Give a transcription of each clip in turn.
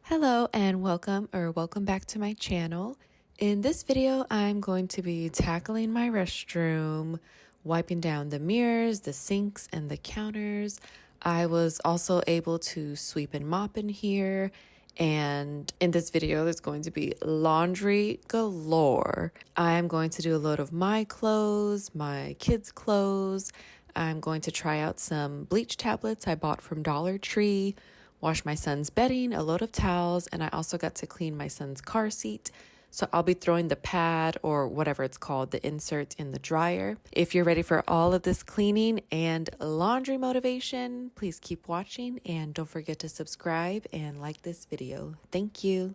Hello and welcome back to my channel. In this video, I'm going to be tackling my restroom, wiping down the mirrors, the sinks, and the counters. I was also able to sweep and mop in here. And in this video, there's going to be laundry galore. I'm going to do a load of my clothes, my kids' clothes. I'm going to try out some bleach tablets I bought from Dollar Tree, wash my son's bedding, a load of towels, and I also got to clean my son's car seat. So I'll be throwing the pad or whatever it's called, the insert in the dryer. If you're ready for all of this cleaning and laundry motivation, please keep watching and don't forget to subscribe and like this video. Thank you.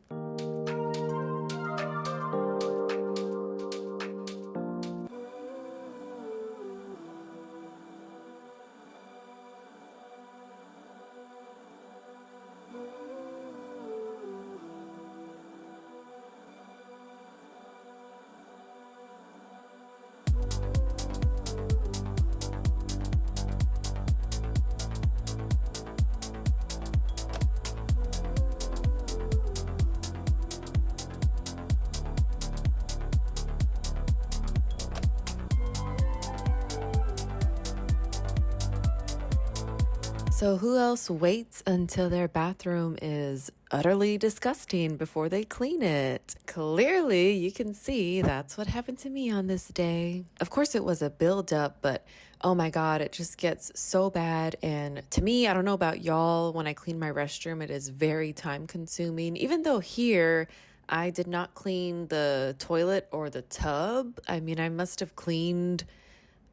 So who else waits until their bathroom is utterly disgusting before they clean it? Clearly, you can see that's what happened to me on this day. Of course, it was a buildup, but oh my God, it just gets so bad. And to me, I don't know about y'all, when I clean my restroom, it is very time consuming. Even though here, I did not clean the toilet or the tub. I mean, I must have cleaned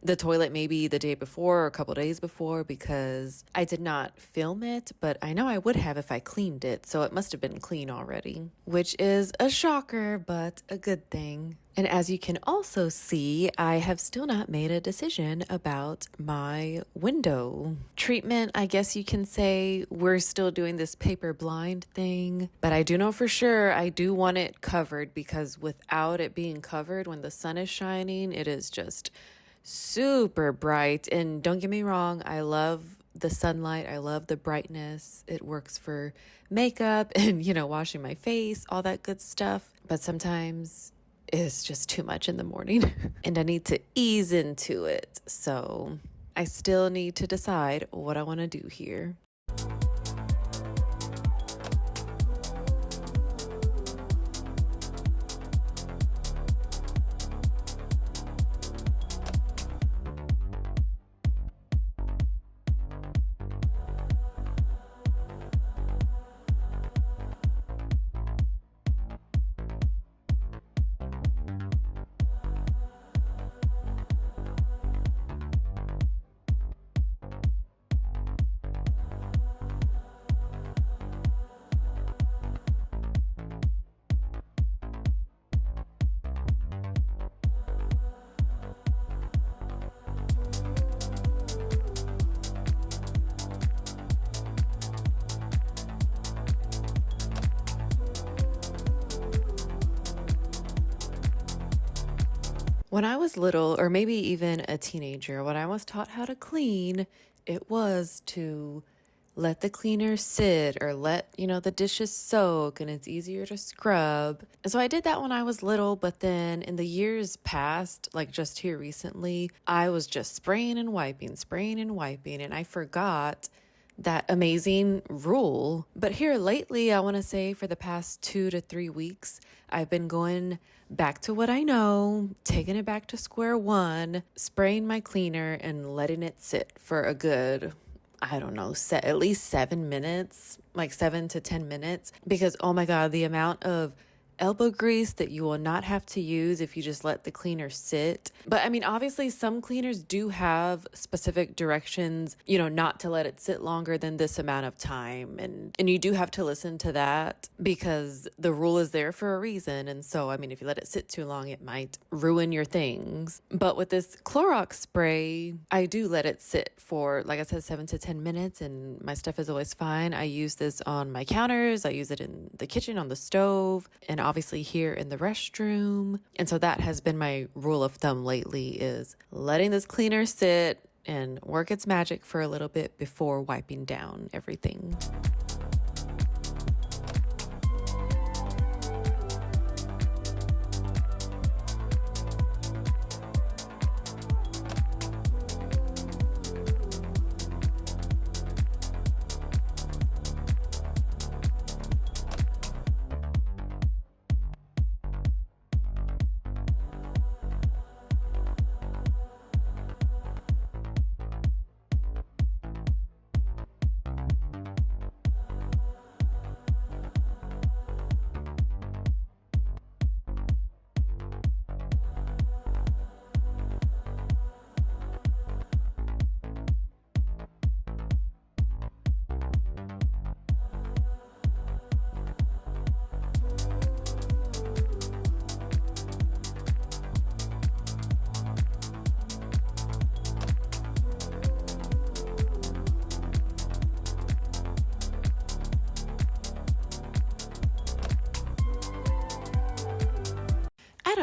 the toilet maybe the day before or a couple days before because I did not film it, but I know I would have if I cleaned it, so it must have been clean already, which is a shocker, but a good thing. And as you can also see, I have still not made a decision about my window treatment. I guess you can say we're still doing this paper blind thing, but I do know for sure I do want it covered because without it being covered when the sun is shining, it is just super bright. And don't get me wrong, I love the sunlight. I love the brightness. It works for makeup and, washing my face, all that good stuff. But sometimes it's just too much in the morning and I need to ease into it. So I still need to decide what I want to do here. When I was little, or maybe even a teenager, when I was taught how to clean, it was to let the cleaner sit or let, the dishes soak and it's easier to scrub. And so I did that when I was little, but then in the years past, like just here recently, I was just spraying and wiping, and I forgot that amazing rule. But here lately, I want to say for the past 2 to 3 weeks, I've been going back to what I know, taking it back to square one, spraying my cleaner and letting it sit for a good, I don't know, at least 7 minutes, like 7 to 10 minutes. Because, oh my God, the amount of elbow grease that you will not have to use if you just let the cleaner sit. But I mean, obviously some cleaners do have specific directions, not to let it sit longer than this amount of time. And you do have to listen to that because the rule is there for a reason. And so, I mean, if you let it sit too long, it might ruin your things. But with this Clorox spray, I do let it sit for, like I said, 7 to 10 minutes and my stuff is always fine. I use this on my counters. I use it in the kitchen, on the stove, and obviously here in the restroom. And so that has been my rule of thumb lately, is letting this cleaner sit and work its magic for a little bit before wiping down everything.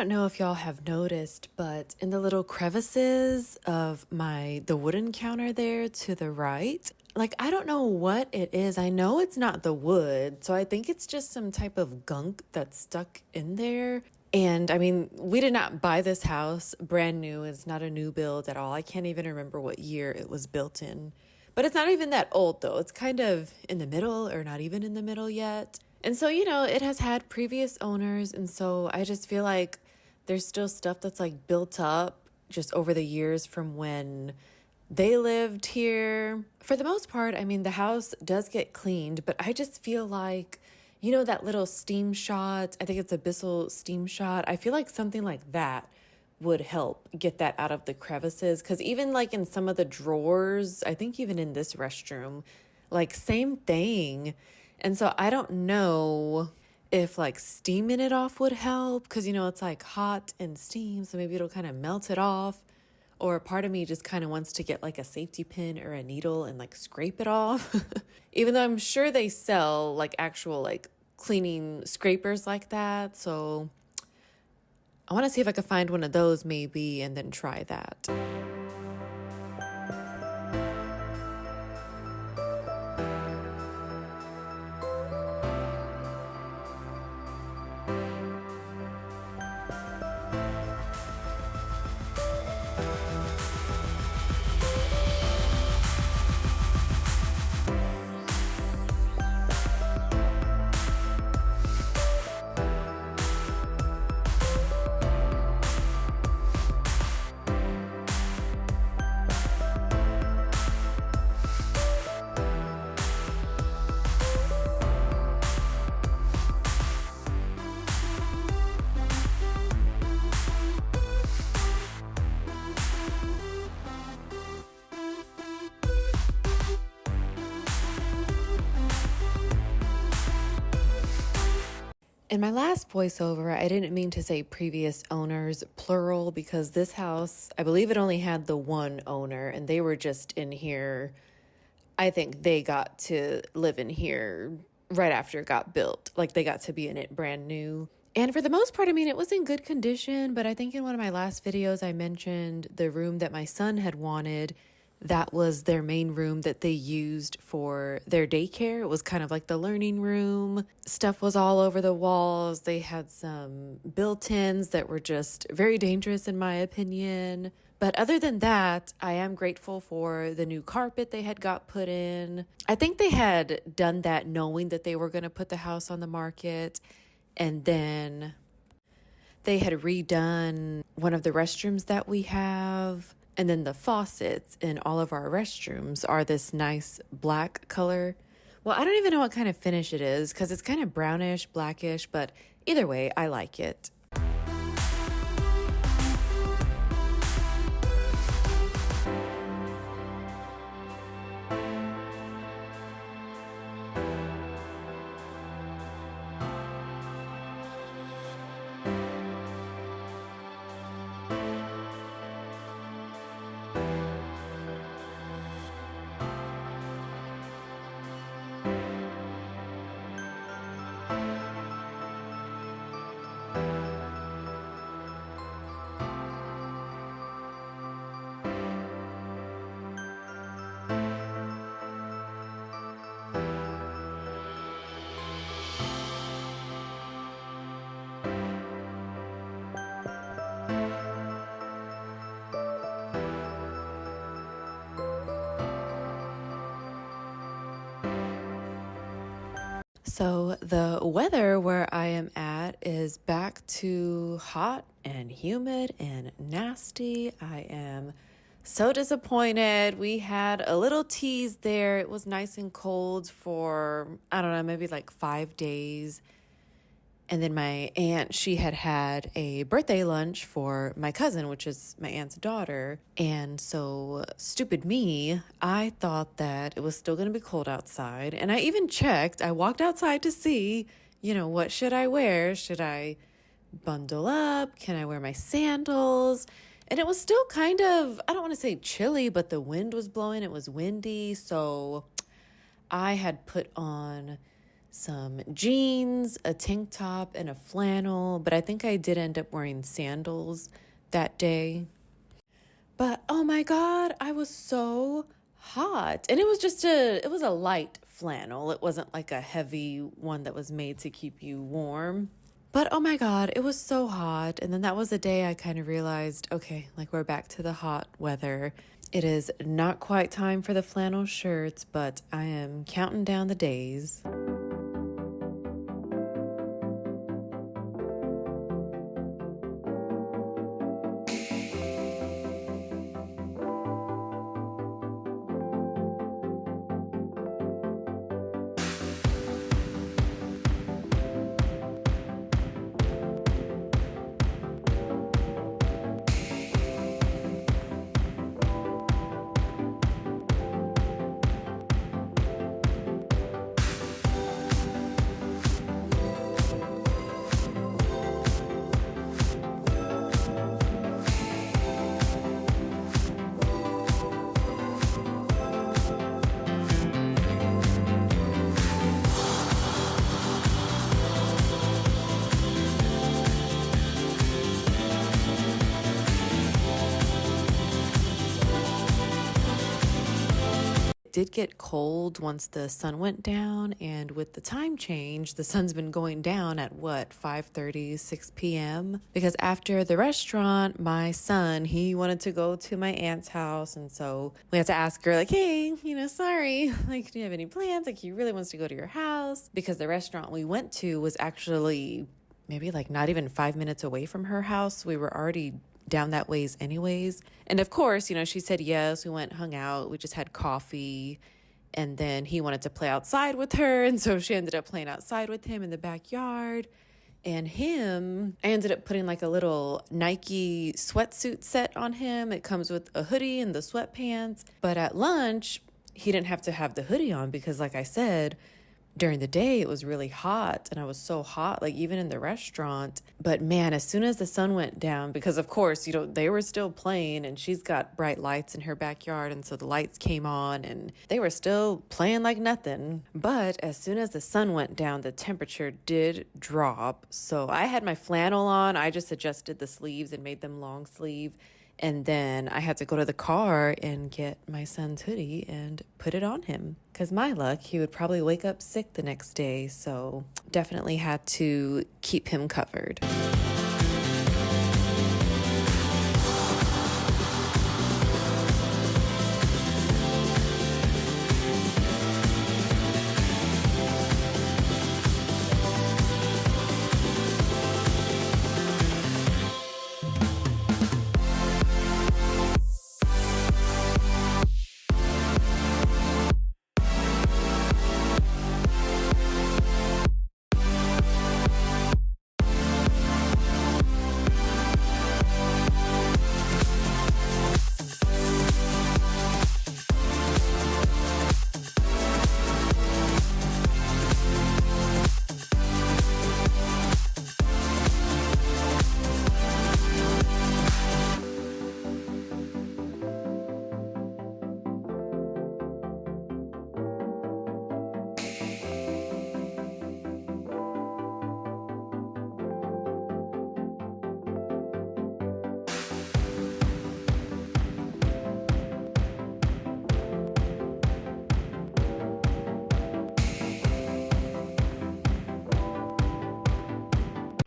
don't know if y'all have noticed, but in the little crevices of the wooden counter there to the right, like, I don't know what it is. I know it's not the wood, so I think it's just some type of gunk that's stuck in there. And I mean, we did not buy this house brand new. It's not a new build at all. I can't even remember what year it was built in. But it's not even that old though. It's kind of in the middle or not even in the middle yet. And so, it has had previous owners. And so I just feel like there's still stuff that's like built up just over the years from when they lived here. For the most part, I mean, the house does get cleaned, but I just feel like, that little steam shot, I think it's a Bissell steam shot. I feel like something like that would help get that out of the crevices. Because even like in some of the drawers, I think even in this restroom, like same thing. And so I don't know if like steaming it off would help because, it's like hot and steam. So maybe it'll kind of melt it off. Or part of me just kind of wants to get like a safety pin or a needle and like scrape it off. Even though I'm sure they sell like actual like cleaning scrapers like that. So I want to see if I could find one of those maybe and then try that. In my last voiceover, I didn't mean to say previous owners, plural, because this house, I believe it only had the one owner, and they were just in here. I think they got to live in here right after it got built. Like they got to be in it brand new. And for the most part, I mean, it was in good condition, but I think in one of my last videos, I mentioned the room that my son had wanted. That was their main room that they used for their daycare. It was kind of like the learning room. Stuff was all over the walls. They had some built-ins that were just very dangerous in my opinion. But other than that, I am grateful for the new carpet they had got put in. I think they had done that knowing that they were going to put the house on the market. And then they had redone one of the restrooms that we have. And then the faucets in all of our restrooms are this nice black color. Well, I don't even know what kind of finish it is because it's kind of brownish, blackish, but either way, I like it. So the weather where I am at is back to hot and humid and nasty. I am so disappointed. We had a little tease there. It was nice and cold for, I don't know, maybe like 5 days. And then my aunt, she had a birthday lunch for my cousin, which is my aunt's daughter. And so stupid me, I thought that it was still going to be cold outside. And I even checked. I walked outside to see, what should I wear? Should I bundle up? Can I wear my sandals? And it was still kind of, I don't want to say chilly, but the wind was blowing. It was windy. So I had put on some jeans, a tank top, and a flannel, but I think I did end up wearing sandals that day. But oh my God, I was so hot. And it was a light flannel. It wasn't like a heavy one that was made to keep you warm. But oh my God, it was so hot. And then that was the day I kind of realized, okay, like we're back to the hot weather. It is not quite time for the flannel shirts, but I am counting down the days. Did get cold once the sun went down, and with the time change, the sun's been going down at what, 5:30, 6 p.m. Because after the restaurant, my son, he wanted to go to my aunt's house, and so we had to ask her like, hey, sorry, like, do you have any plans? Like, he really wants to go to your house, because the restaurant we went to was actually maybe like not even 5 minutes away from her house. We were already down that ways anyways. And of course, she said yes. We went, hung out. We just had coffee. And then he wanted to play outside with her. And so she ended up playing outside with him in the backyard. And I ended up putting like a little Nike sweatsuit set on him. It comes with a hoodie and the sweatpants. But at lunch, he didn't have to have the hoodie on because, like I said, during the day, it was really hot, and I was so hot, like even in the restaurant. But man, as soon as the sun went down, because of course, they were still playing, and she's got bright lights in her backyard, and so the lights came on, and they were still playing like nothing. But as soon as the sun went down, the temperature did drop. So I had my flannel on. I just adjusted the sleeves and made them long sleeve. And then I had to go to the car and get my son's hoodie and put it on him. Because my luck, he would probably wake up sick the next day. So definitely had to keep him covered.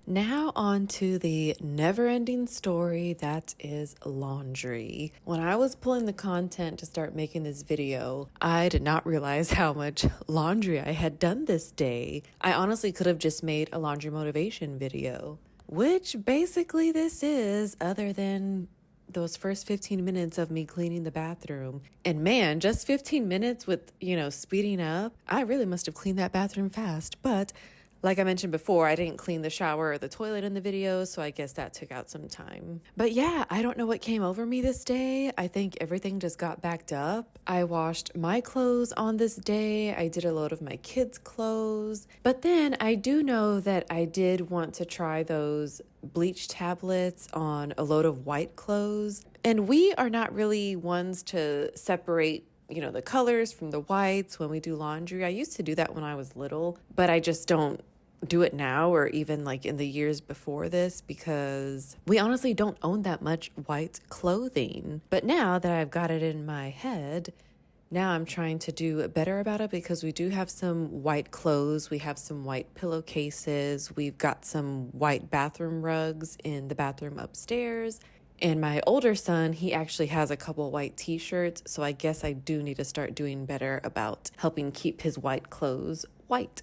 Now on to the never-ending story that is laundry. When I was pulling the content to start making this video, I did not realize how much laundry I had done this day. I honestly could have just made a laundry motivation video, which basically this is, other than those first 15 minutes of me cleaning the bathroom. And man, just 15 minutes with, speeding up, I really must have cleaned that bathroom fast. But like I mentioned before, I didn't clean the shower or the toilet in the video, so I guess that took out some time. But yeah, I don't know what came over me this day. I think everything just got backed up. I washed my clothes on this day. I did a load of my kids' clothes. But then I do know that I did want to try those bleach tablets on a load of white clothes. And we are not really ones to separate the colors from the whites when we do laundry. I used to do that when I was little, but I just don't do it now or even like in the years before this because we honestly don't own that much white clothing. But now that I've got it in my head, now I'm trying to do better about it because we do have some white clothes. We have some white pillowcases. We've got some white bathroom rugs in the bathroom upstairs. And my older son, he actually has a couple white t-shirts. So I guess I do need to start doing better about helping keep his white clothes white.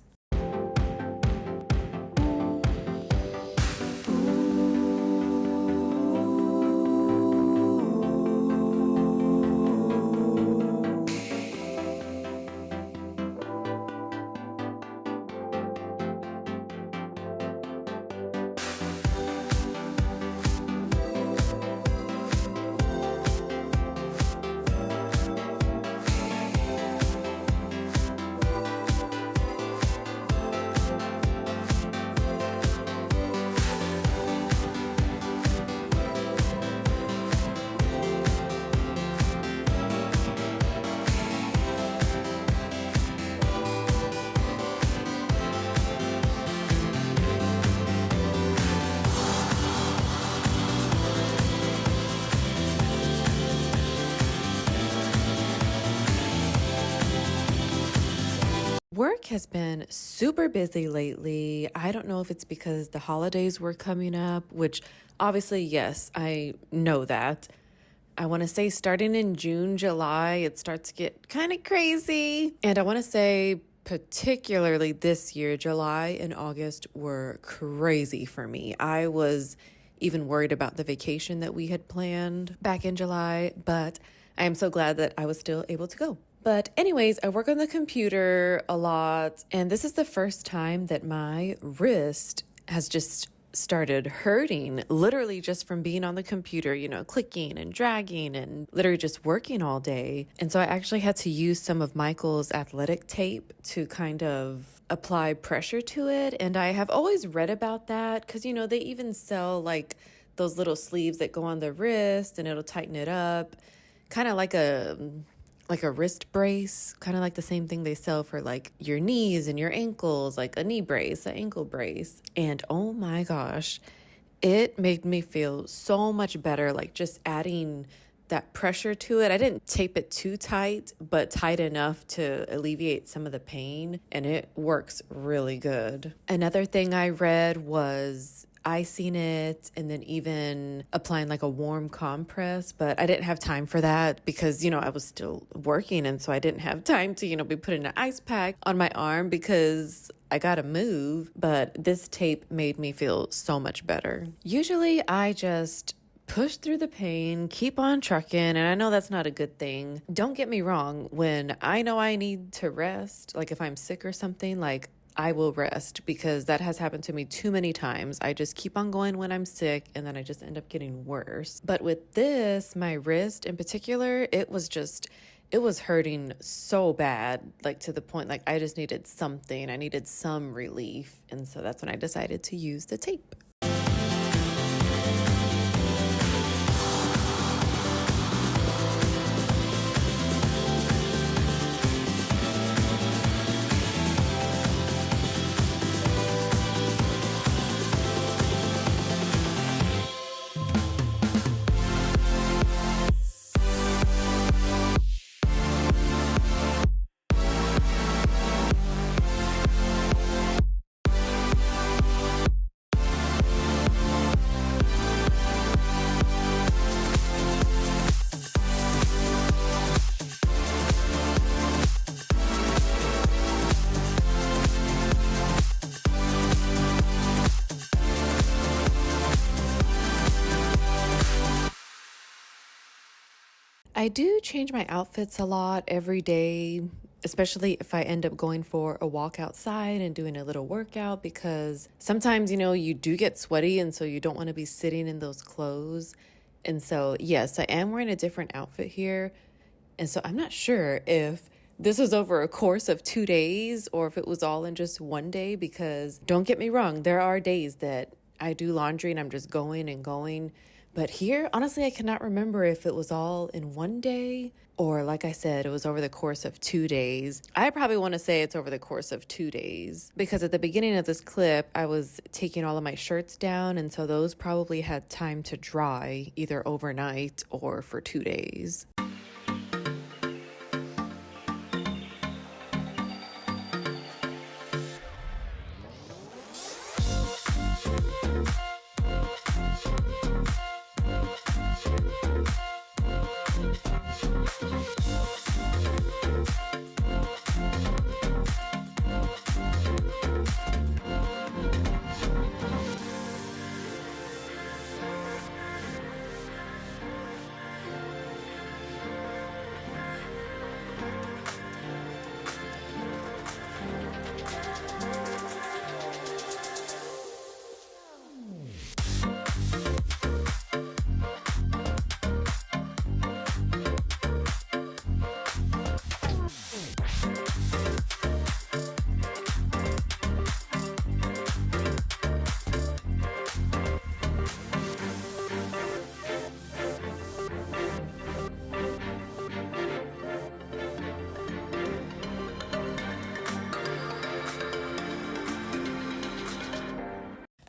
Work has been super busy lately. I don't know if it's because the holidays were coming up, which obviously, yes, I know that. I want to say starting in June, July, it starts to get kind of crazy. And I want to say particularly this year, July and August were crazy for me. I was even worried about the vacation that we had planned back in July, but I am so glad that I was still able to go. But anyways, I work on the computer a lot, and this is the first time that my wrist has just started hurting, literally just from being on the computer, clicking and dragging and literally just working all day. And so I actually had to use some of Michael's athletic tape to kind of apply pressure to it. And I have always read about that because, they even sell like those little sleeves that go on the wrist and it'll tighten it up, kind of like a wrist brace, kind of like the same thing they sell for like your knees and your ankles, like a knee brace, an ankle brace. And oh my gosh, it made me feel so much better, like just adding that pressure to it. I didn't tape it too tight, but tight enough to alleviate some of the pain, and it works really good. Another thing I read was icing it and then even applying like a warm compress, but I didn't have time for that because, I was still working, and so I didn't have time to, be putting an ice pack on my arm because I gotta move. But this tape made me feel so much better. Usually I just push through the pain, keep on trucking, and I know that's not a good thing. Don't get me wrong, when I know I need to rest, like if I'm sick or something, like I will rest because that has happened to me too many times. I just keep on going when I'm sick and then I just end up getting worse. But with this, my wrist in particular, it was hurting so bad, like to the point like I just needed something. I needed some relief. And so that's when I decided to use the tape. I do change my outfits a lot every day, especially if I end up going for a walk outside and doing a little workout, because sometimes, you do get sweaty and so you don't want to be sitting in those clothes. And so, yes, I am wearing a different outfit here. And so I'm not sure if this was over a course of 2 days or if it was all in just one day, because don't get me wrong, there are days that I do laundry and I'm just going and going. But here, honestly, I cannot remember if it was all in one day or, like I said, it was over the course of 2 days. I probably want to say it's over the course of 2 days because at the beginning of this clip, I was taking all of my shirts down. And so those probably had time to dry either overnight or for 2 days.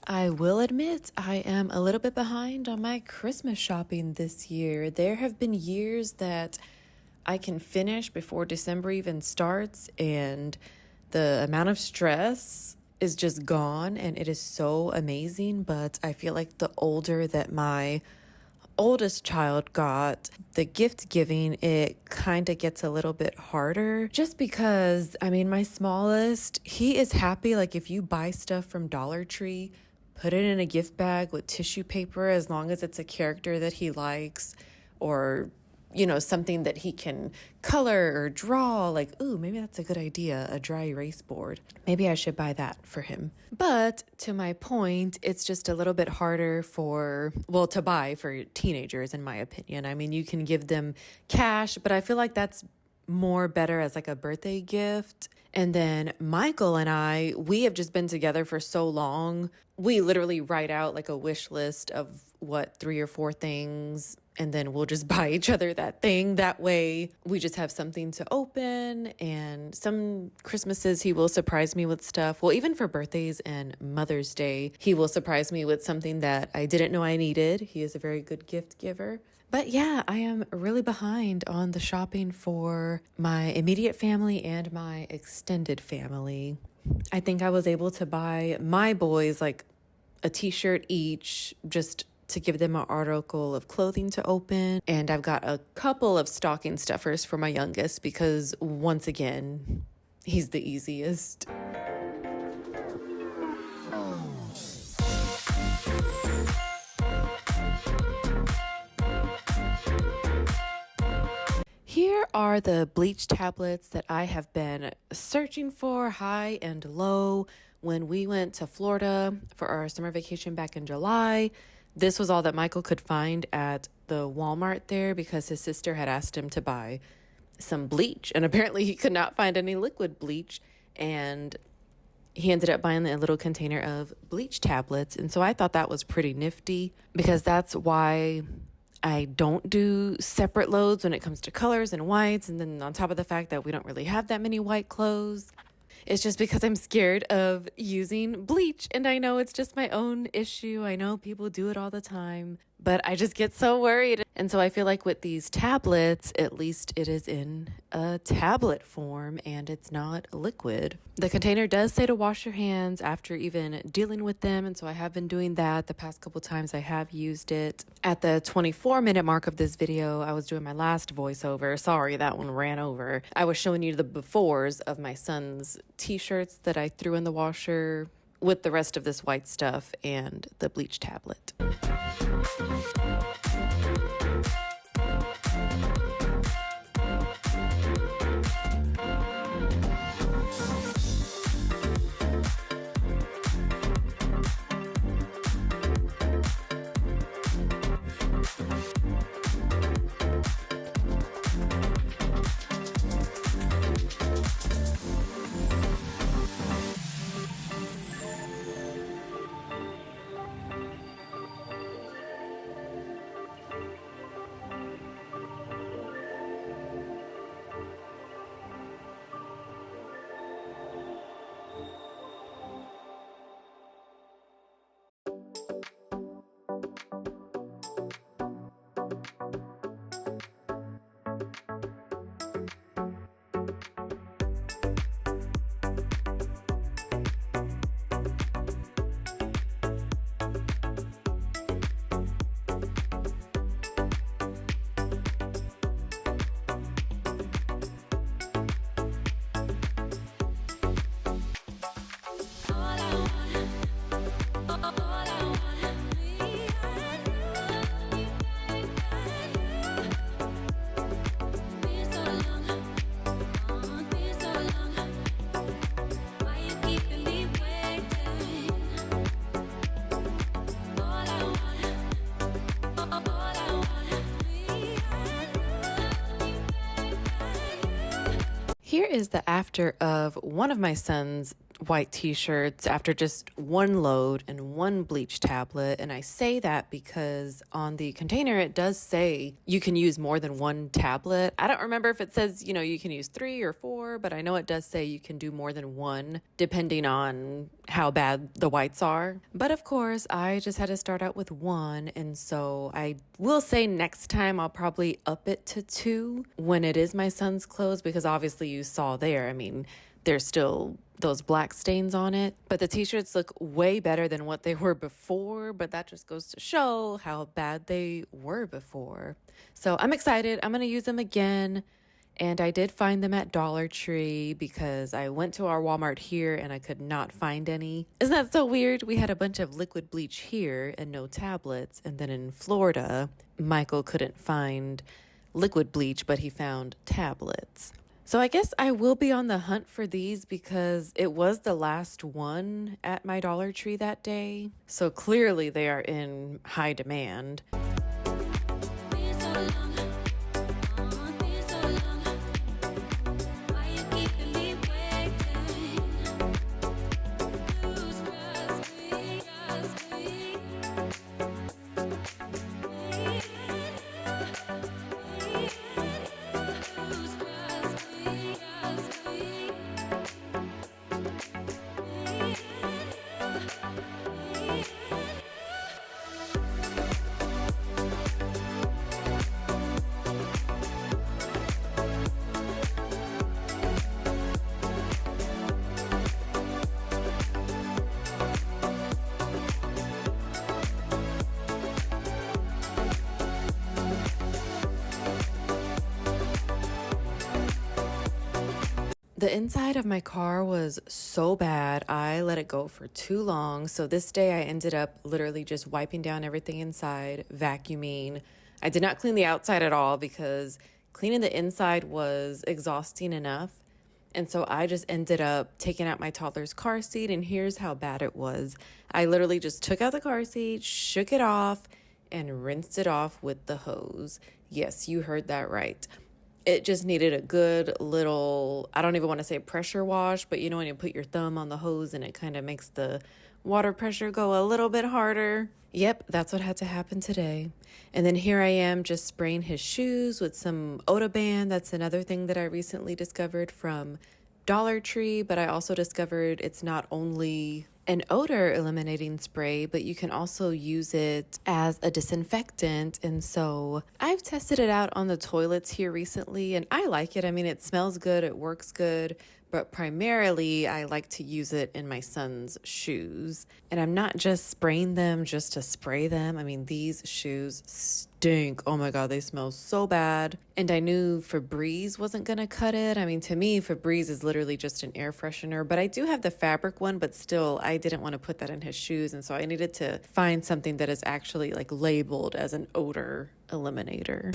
I will admit I am a little bit behind on my Christmas shopping this year. There have been years that I can finish before December even starts, and the amount of stress is just gone, and it is so amazing. But I feel like the older that my oldest child got, the gift giving, it kind of gets a little bit harder just because, I mean, my smallest, he is happy. Like if you buy stuff from Dollar Tree, put it in a gift bag with tissue paper, as long as it's a character that he likes or, you know, something that he can color or draw. Like, ooh, maybe that's a good idea, a dry erase board. Maybe I should buy that for him. But to my point, it's just a little bit harder to buy for teenagers, in my opinion. I mean, you can give them cash, but I feel like that's more better as like a birthday gift. And then Michael and we have just been together for so long. We literally write out like a wish list of 3 or 4 things, and then we'll just buy each other that thing. That way we just have something to open. And some Christmases he will surprise me with stuff. Well, even for birthdays and Mother's Day, he will surprise me with something that I didn't know I needed. He is a very good gift giver. But yeah, I am really behind on the shopping for my immediate family and my extended family. I think I was able to buy my boys like a t-shirt each, just to give them an article of clothing to open. And I've got a couple of stocking stuffers for my youngest because, once again, he's the easiest. Here are the bleach tablets that I have been searching for high and low. When we went to Florida for our summer vacation back in July, this was all that Michael could find at the Walmart there because his sister had asked him to buy some bleach. And apparently he could not find any liquid bleach. And he ended up buying a little container of bleach tablets. And so I thought that was pretty nifty because that's why I don't do separate loads when it comes to colors and whites. And then on top of the fact that we don't really have that many white clothes, it's just because I'm scared of using bleach. And I know it's just my own issue. I know people do it all the time, but I just get so worried. And so I feel like with these tablets, at least it is in a tablet form and it's not liquid. The container does say to wash your hands after even dealing with them. And so I have been doing that the past couple times I have used it. At the 24-minute mark of this video, I was doing my last voiceover. Sorry, that one ran over. I was showing you the befores of my son's t-shirts that I threw in the washer with the rest of this white stuff and the bleach tablet. Here is the after of one of my son's white t-shirts after just one load and one bleach tablet. And I say that because on the container it does say you can use more than one tablet. I don't remember if it says, you can use 3 or 4, but I know it does say you can do more than one depending on how bad the whites are. But of course, I just had to start out with one, and so I will say next time I'll probably up it to 2 when it is my son's clothes, because obviously you saw there, there's still those black stains on it, but the t-shirts look way better than what they were before, but that just goes to show how bad they were before. So I'm excited. I'm going to use them again. And I did find them at Dollar Tree because I went to our Walmart here and I could not find any. Isn't that so weird? We had a bunch of liquid bleach here and no tablets. And then in Florida, Michael couldn't find liquid bleach, but he found tablets. So I guess I will be on the hunt for these because it was the last one at my Dollar Tree that day. So clearly they are in high demand. The inside of my car was so bad, I let it go for too long. So this day I ended up literally just wiping down everything inside, vacuuming. I did not clean the outside at all because cleaning the inside was exhausting enough. And so I just ended up taking out my toddler's car seat, and here's how bad it was. I literally just took out the car seat, shook it off, and rinsed it off with the hose. Yes, you heard that right. It just needed a good little, I don't even want to say pressure wash, but when you put your thumb on the hose and it kind of makes the water pressure go a little bit harder. Yep, that's what had to happen today. And then here I am just spraying his shoes with some OdoBan. That's another thing that I recently discovered from Dollar Tree, but I also discovered it's not only an odor eliminating spray, but you can also use it as a disinfectant. And so I've tested it out on the toilets here recently, and I like it. It smells good, it works good, but primarily I like to use it in my son's shoes. And I'm not just spraying them just to spray them. These shoes stink. Oh my God, they smell so bad. And I knew Febreze wasn't gonna cut it. To me, Febreze is literally just an air freshener, but I do have the fabric one, but still, I didn't want to put that in his shoes. And so I needed to find something that is actually labeled as an odor eliminator.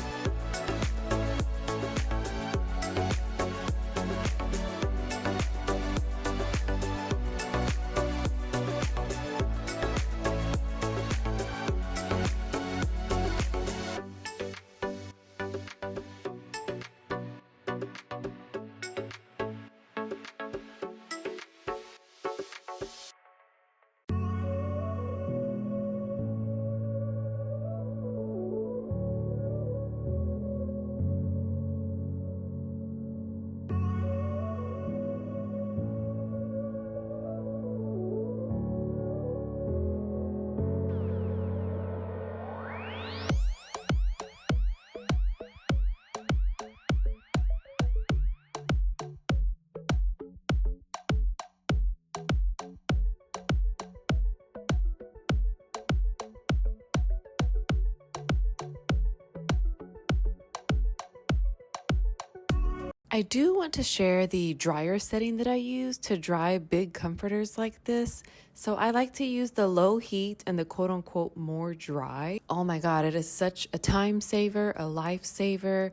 I do want to share the dryer setting that I use to dry big comforters like this. So I like to use the low heat and the quote unquote more dry. Oh my God, it is such a time saver, a lifesaver.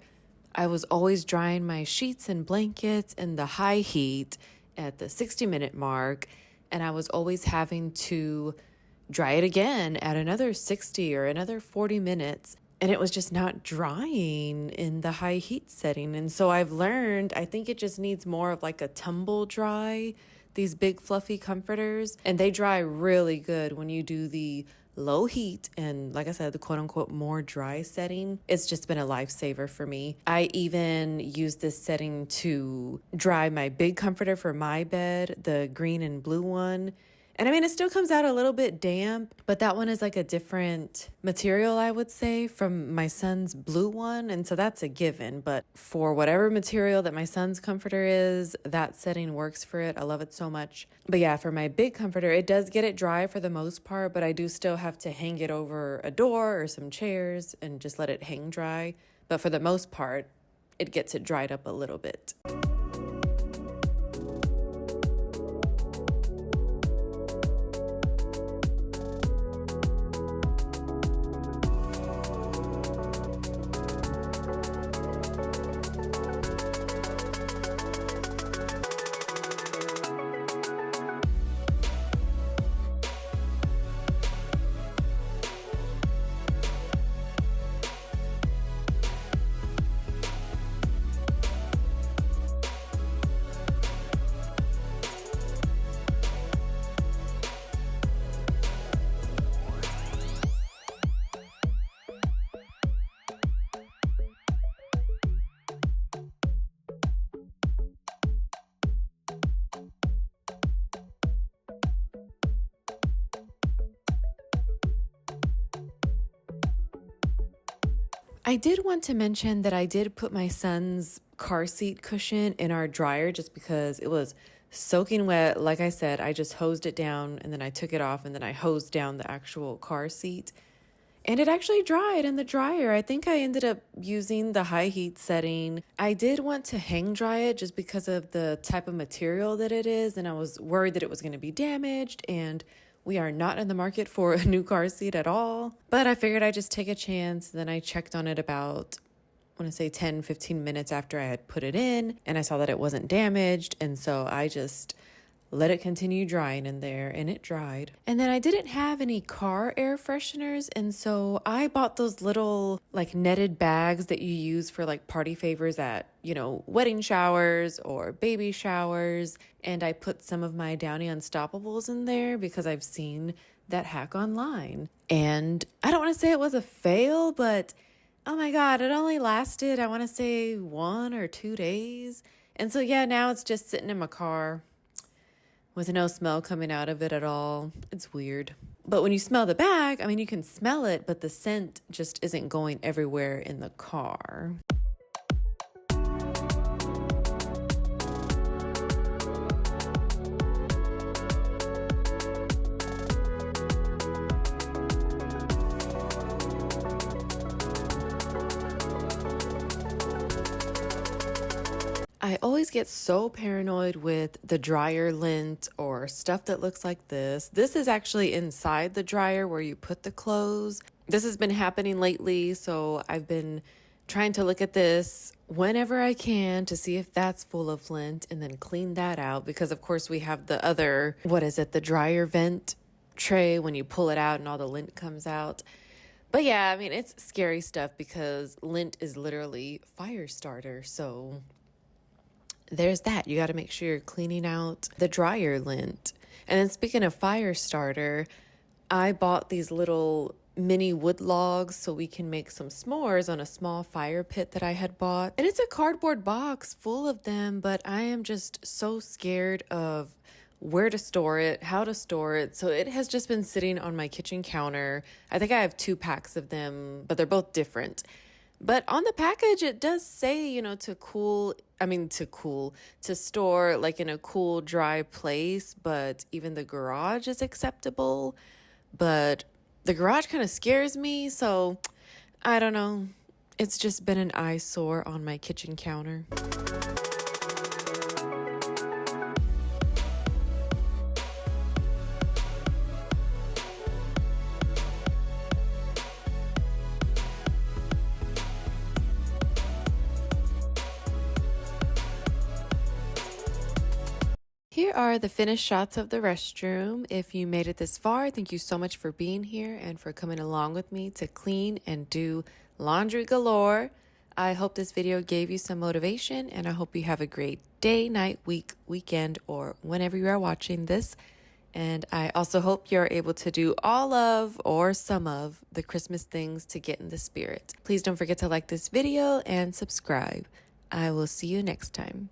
I was always drying my sheets and blankets in the high heat at the 60-minute mark, and I was always having to dry it again at another 60 or another 40 minutes. and it was just not drying in the high heat setting. And so I've learned, I think it just needs more of like a tumble dry, these big fluffy comforters, and they dry really good when you do the low heat and, like I said, the quote unquote more dry setting. It's just been a lifesaver for me. I even use this setting to dry my big comforter for my bed, the green and blue one. And I mean, it still comes out a little bit damp, but that one is like a different material, I would say, from my son's blue one. And so that's a given. But for whatever material that my son's comforter is, that setting works for it. I love it so much. But yeah, for my big comforter, it does get it dry for the most part, but I do still have to hang it over a door or some chairs and just let it hang dry. But for the most part, it gets it dried up a little bit. I did want to mention that I did put my son's car seat cushion in our dryer just because it was soaking wet. Like I said, I just hosed it down and then I took it off and then I hosed down the actual car seat. And it actually dried in the dryer. I think I ended up using the high heat setting. I did want to hang dry it just because of the type of material that it is. And I was worried that it was going to be damaged, and we are not in the market for a new car seat at all. But I figured I'd just take a chance. Then I checked on it about, I want to say 10, 15 minutes after I had put it in, and I saw that it wasn't damaged. And so I just let it continue drying in there, and it dried. And then I didn't have any car air fresheners, and so I bought those little like netted bags that you use for like party favors at, wedding showers or baby showers. And I put some of my Downy Unstoppables in there because I've seen that hack online. And I don't want to say it was a fail, but oh my God, it only lasted, I want to say 1 or 2 days. And so yeah, now it's just sitting in my car with no smell coming out of it at all. It's weird. But when you smell the bag, I mean, you can smell it, but the scent just isn't going everywhere in the car. I always get so paranoid with the dryer lint or stuff that looks like this. This is actually inside the dryer where you put the clothes. This has been happening lately, so I've been trying to look at this whenever I can to see if that's full of lint and then clean that out, because of course we have the other, the dryer vent tray when you pull it out and all the lint comes out. But yeah, I mean, it's scary stuff because lint is literally fire starter, so there's that. You got to make sure you're cleaning out the dryer lint. And then speaking of fire starter, I bought these little mini wood logs so we can make some s'mores on a small fire pit that I had bought. And it's a cardboard box full of them, but I am just so scared of where to store it, how to store it. So it has just been sitting on my kitchen counter. I think I have 2 packs of them, but they're both different. But on the package, it does say, to store like in a cool, dry place, but even the garage is acceptable. But the garage kind of scares me, so I don't know. It's just been an eyesore on my kitchen counter. Here are the finished shots of the restroom. If you made it this far, thank you so much for being here and for coming along with me to clean and do laundry galore. I hope this video gave you some motivation, and I hope you have a great day, night, week, weekend, or whenever you are watching this. And I also hope you're able to do all of or some of the Christmas things to get in the spirit. Please don't forget to like this video and subscribe. I will see you next time.